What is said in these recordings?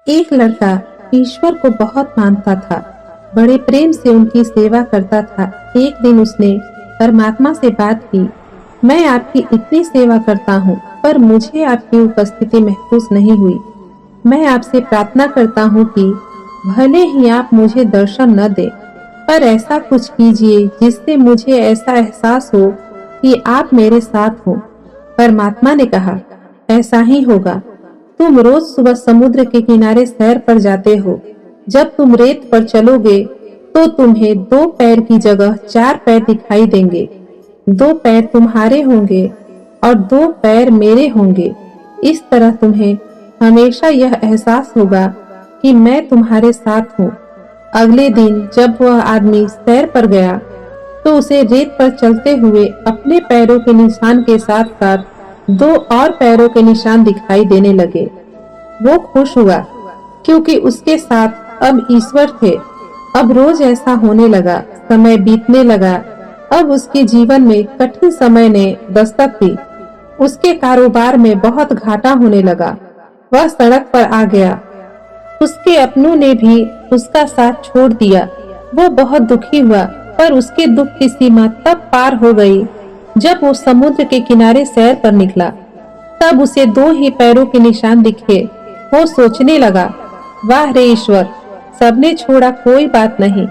एक लड़का ईश्वर को बहुत मानता था, बड़े प्रेम से उनकी सेवा करता था। एक दिन उसने परमात्मा से बात की, मैं आपकी इतनी सेवा करता हूँ, पर मुझे आपकी उपस्थिति महसूस नहीं हुई। मैं आपसे प्रार्थना करता हूँ कि भले ही आप मुझे दर्शन न दे, पर ऐसा कुछ कीजिए जिससे मुझे ऐसा एहसास हो कि आप मेरे साथ हो। परमात्मा ने कहा, ऐसा ही होगा। तुम रोज सुबह समुद्र के किनारे सैर पर जाते हो। जब तुम रेत पर चलोगे तो तुम्हें दो पैर की जगह चार पैर दिखाई देंगे। दो पैर तुम्हारे होंगे और दो पैर मेरे होंगे। इस तरह तुम्हें हमेशा यह एहसास होगा कि मैं तुम्हारे साथ हूँ। अगले दिन जब वह आदमी सैर पर गया तो उसे रेत पर चलते हुए अपने पैरों के निशान के साथ साथ दो और पैरों के निशान दिखाई देने लगे। वो खुश हुआ क्योंकि उसके साथ अब ईश्वर थे। अब रोज ऐसा होने लगा, समय बीतने लगा। अब उसके जीवन में कठिन समय ने दस्तक दी। उसके कारोबार में बहुत घाटा होने लगा। वह सड़क पर आ गया। उसके अपनों ने भी उसका साथ छोड़ दिया। वो बहुत दुखी हुआ, पर उसके दुख की सीमा तब पार हो गई जब वो समुद्र के किनारे सैर पर निकला। तब उसे दो ही पैरों के निशान दिखे। वो सोचने लगा, वाह रे ईश्वर, सबने छोड़ा कोई बात नहीं,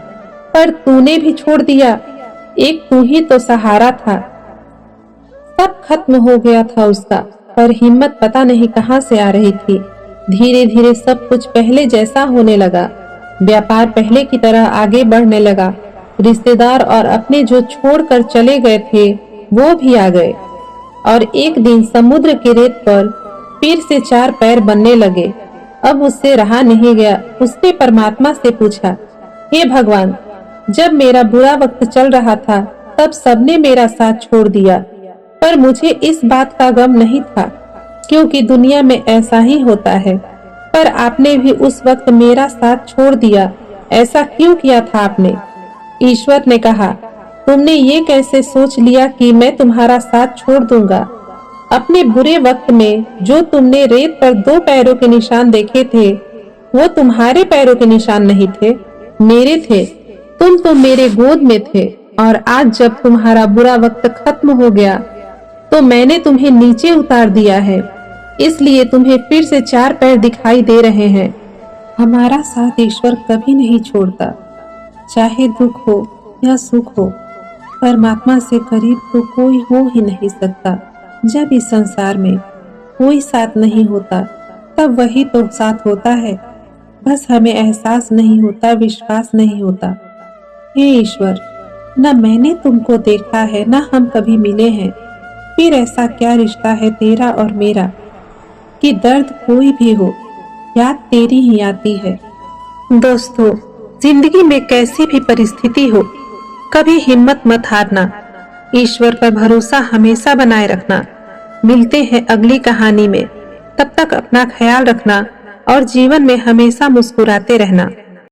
पर तूने भी छोड़ दिया। एक तू ही तो सहारा था। सब खत्म हो गया था उसका, पर हिम्मत पता नहीं कहां से आ रही थी। धीरे धीरे सब कुछ पहले जैसा होने लगा। व्यापार पहले की तरह आगे बढ़ने लगा। रिश्तेदार और अपने जो छोड़कर चले गए थे वो भी आ गए। और एक दिन समुद्र के रेत पर फिर से चार पैर बनने लगे। अब उससे रहा नहीं गया। उसने परमात्मा से पूछा, हे भगवान, जब मेरा बुरा वक्त चल रहा था तब सबने मेरा साथ छोड़ दिया, पर मुझे इस बात का गम नहीं था, क्योंकि दुनिया में ऐसा ही होता है। पर आपने भी उस वक्त मेरा साथ छोड़ दिया। ऐसा क्यों किया था आपने? ईश्वर ने कहा, तुमने ये कैसे सोच लिया कि मैं तुम्हारा साथ छोड़ दूंगा? अपने बुरे वक्त में जो तुमने रेत पर दो पैरों के निशान देखे थे, वो तुम्हारे पैरों के निशान नहीं थे, मेरे थे। तुम तो मेरे गोद में थे, और आज जब तुम्हारा बुरा वक्त खत्म हो गया तो मैंने तुम्हें नीचे उतार दिया है। इसलिए तुम्हें फिर से चार पैर दिखाई दे रहे हैं। हमारा साथ ईश्वर कभी नहीं छोड़ता, चाहे दुख हो या सुख हो। परमात्मा से करीब तो कोई हो ही नहीं सकता। जब इस संसार में कोई साथ नहीं होता, तब वही तो साथ होता है। बस हमें एहसास नहीं होता, विश्वास नहीं होता। हे ईश्वर, न मैंने तुमको देखा है, न हम कभी मिले हैं, फिर ऐसा क्या रिश्ता है तेरा और मेरा कि दर्द कोई भी हो, याद तेरी ही आती है। दोस्तों, जिंदगी में कैसी भी परिस्थिति हो, कभी हिम्मत मत हारना। ईश्वर पर भरोसा हमेशा बनाए रखना। मिलते हैं अगली कहानी में। तब तक अपना ख्याल रखना और जीवन में हमेशा मुस्कुराते रहना।